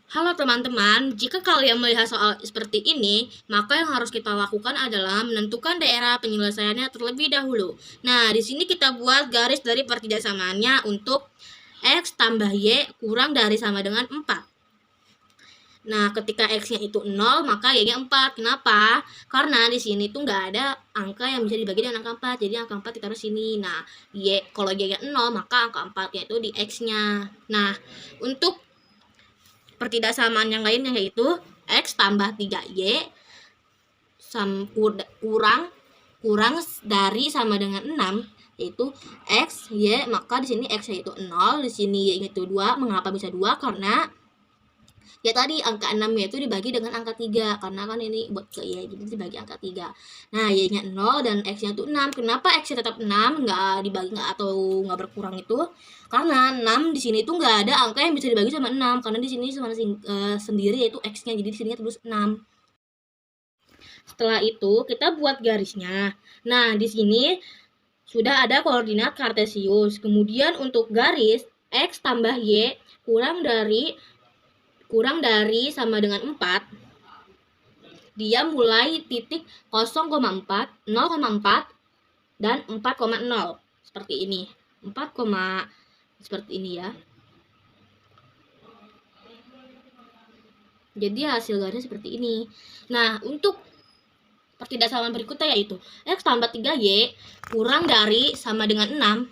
Halo teman-teman, jika kalian melihat soal seperti ini, maka yang harus kita lakukan adalah menentukan daerah penyelesaiannya terlebih dahulu. Nah, di sini kita buat garis dari pertidaksamaannya untuk X tambah Y kurang dari sama dengan 4. Nah, ketika X-nya itu 0, maka Y-nya 4. Kenapa? Karena di sini tuh nggak ada angka yang bisa dibagi dengan angka 4. Jadi angka 4 ditaruh sini. Nah, kalau Y-nya 0, maka angka 4-nya itu di X-nya. Nah, untuk pertidaksamaan yang lainnya yaitu X tambah 3Y kurang dari sama dengan 6, yaitu X, Y, maka di sini X yaitu 0, di sini Y itu 2. Mengapa bisa 2? Karena ya tadi angka 6 nya itu dibagi dengan angka 3, karena kan ini buat ke Y, jadi dibagi angka 3. Nah, Y nya 0 dan X nya itu 6. Kenapa X nya tetap 6, nggak dibagi atau nggak berkurang itu? Karena 6 di sini tuh nggak ada angka yang bisa dibagi sama 6, karena di sini cuma sendiri yaitu X nya, jadi di sini terus 6. Setelah itu kita buat garisnya. Nah, di sini sudah ada koordinat kartesius. Kemudian untuk garis X tambah Y kurang dari sama dengan 4, dia mulai titik 0,4, 0,4, dan 4,0. Seperti ini. Seperti ini ya. Jadi hasil garisnya seperti ini. Nah, untuk pertidaksamaan berikutnya yaitu X tambah 3Y kurang dari sama dengan 6.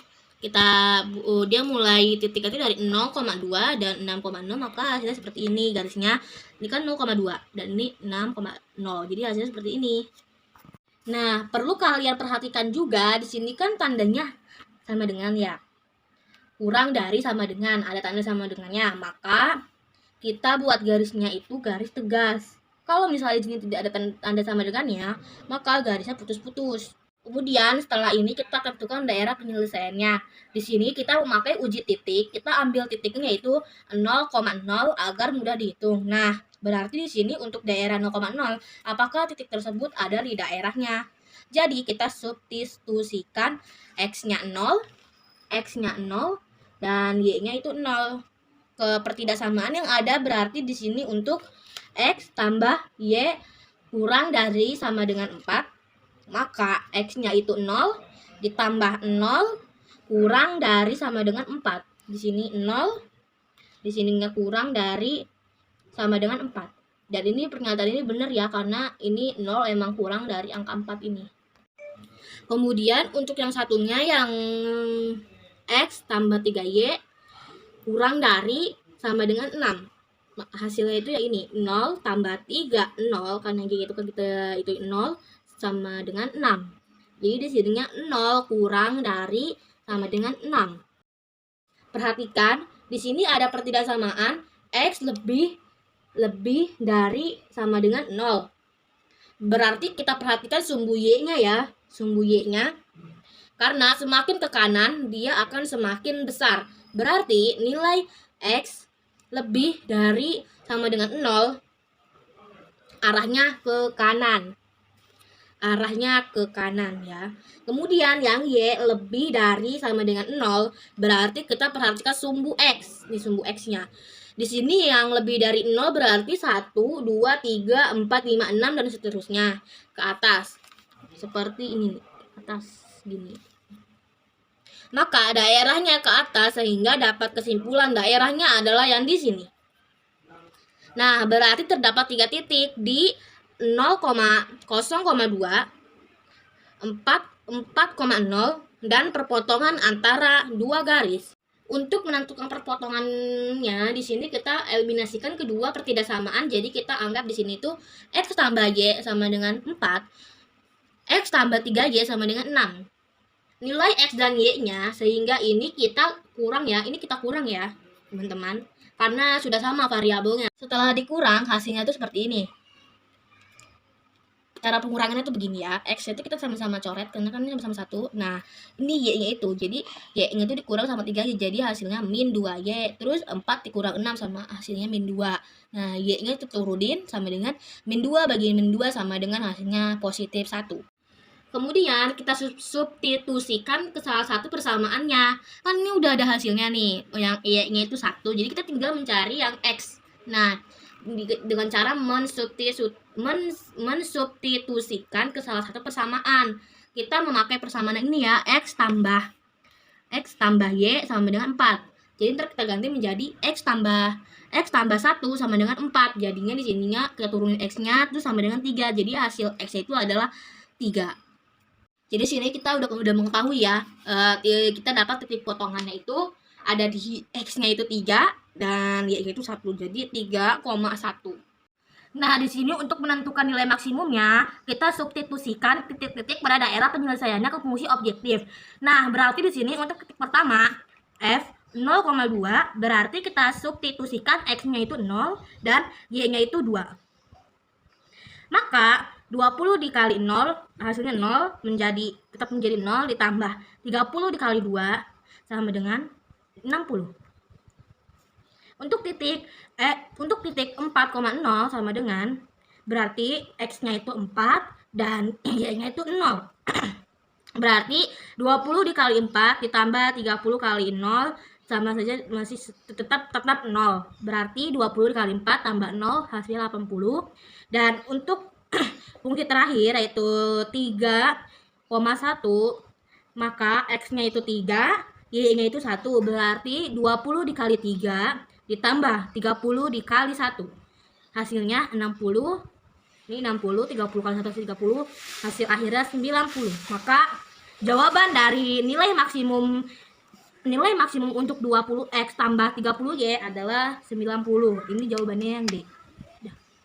Dia mulai titiknya dari 0,2 dan 6,0, maka hasilnya seperti ini garisnya. Ini kan 0,2 dan ini 6,0. Jadi hasilnya seperti ini. Nah, perlu kalian perhatikan juga di sini kan tandanya sama dengan ya. Kurang dari sama dengan, ada tanda sama dengannya, maka kita buat garisnya itu garis tegas. Kalau misalnya di sini tidak ada tanda sama dengannya, maka garisnya putus-putus. Kemudian setelah ini kita tentukan daerah penyelesaiannya. Di sini kita memakai uji titik. Kita ambil titiknya yaitu 0,0 agar mudah dihitung. Nah, berarti di sini untuk daerah 0,0, apakah titik tersebut ada di daerahnya? Jadi kita substitusikan X-nya 0, X-nya 0, dan Y-nya itu 0. Ke pertidaksamaan yang ada berarti di sini untuk X tambah Y kurang dari sama dengan 4, maka X-nya itu 0 ditambah 0 kurang dari sama dengan 4. Di sini 0, di sininya kurang dari sama dengan 4. Dan ini pernyataan ini benar ya, karena ini 0 emang kurang dari angka 4 ini. Kemudian untuk yang satunya yang X tambah 3Y kurang dari sama dengan 6. Hasilnya itu ya ini 0 tambah 3, 0, karena Y itu kan kita itu 0 sama dengan 6. Jadi di sininya 0 kurang dari sama dengan 6. Perhatikan, di sini ada pertidaksamaan X lebih dari sama dengan 0. Berarti kita perhatikan sumbu Y-nya ya. Sumbu Y-nya. Karena semakin ke kanan, dia akan semakin besar. Berarti nilai X lebih dari sama dengan 0, arahnya ke kanan. Arahnya ke kanan ya. Kemudian yang Y lebih dari sama dengan 0, berarti kita perhatikan sumbu X. Di sumbu X-nya. Di sini yang lebih dari 0 berarti 1, 2, 3, 4, 5, 6, dan seterusnya. Ke atas. Seperti ini. Atas gini. Maka daerahnya ke atas sehingga dapat kesimpulan daerahnya adalah yang di sini. Nah, berarti terdapat 3 titik di 0,0,2, 4,0, dan perpotongan antara dua garis. Untuk menentukan perpotongannya, di sini kita eliminasikan kedua pertidaksamaan. Jadi kita anggap di sini tuh X tambah Y sama dengan 4, X tambah 3Y sama dengan 6. Nilai X dan Y-nya, sehingga ini kita kurang ya, teman-teman. Karena sudah sama variabelnya. Setelah dikurang, hasilnya itu seperti ini. Cara pengurangannya tuh begini ya. X itu kita sama-sama coret, karena kan ini sama-sama 1. Nah, ini Y-nya itu. Jadi, Y-nya itu dikurang sama 3Y. Jadi hasilnya min 2Y. Terus 4 dikurang 6 sama hasilnya min 2. Nah, Y-nya itu turunin sama dengan min 2 bagi min 2 sama dengan hasilnya positif 1. Kemudian kita substitusikan ke salah satu persamaannya. Kan ini udah ada hasilnya nih. Yang Y-nya itu 1. Jadi kita tinggal mencari yang X. Nah, dengan cara mensubstitusikan ke salah satu persamaan. Kita memakai persamaan ini ya, X tambah Y sama dengan 4. Jadi ntar kita ganti menjadi X tambah 1 sama dengan 4. Jadinya di sininya kita turunin X-nya terus sama dengan 3. Jadi hasil X itu adalah 3. Jadi sini kita udah mengetahui ya, kita dapat titik potongannya itu ada di X-nya itu 3 dan Y-nya itu 1. Jadi 3,1. Nah, di sini untuk menentukan nilai maksimumnya, kita substitusikan titik-titik pada daerah penyelesaiannya ke fungsi objektif. Nah, berarti di sini untuk titik pertama, F 0,2, berarti kita substitusikan X-nya itu 0 dan Y-nya itu 2. Maka 20 dikali 0, hasilnya 0, tetap menjadi 0, ditambah 30 dikali 2, sama dengan 60. Untuk titik 4,0 sama dengan, berarti X-nya itu 4 dan Y-nya itu 0. Berarti 20 dikali 4 ditambah 30 kali 0 sama saja masih tetap 0. Berarti 20 dikali 4 tambah 0 hasilnya 80. Dan untuk fungsi terakhir yaitu 3,1, maka X-nya itu 3, Y-nya itu 1. Berarti 20 dikali 3 ditambah 30 dikali 1. Hasilnya 60. Ini 60, 30 kali 1 hasil 30. Hasil akhirnya 90. Maka jawaban dari nilai maksimum untuk 20X tambah 30Y adalah 90. Ini jawabannya yang D.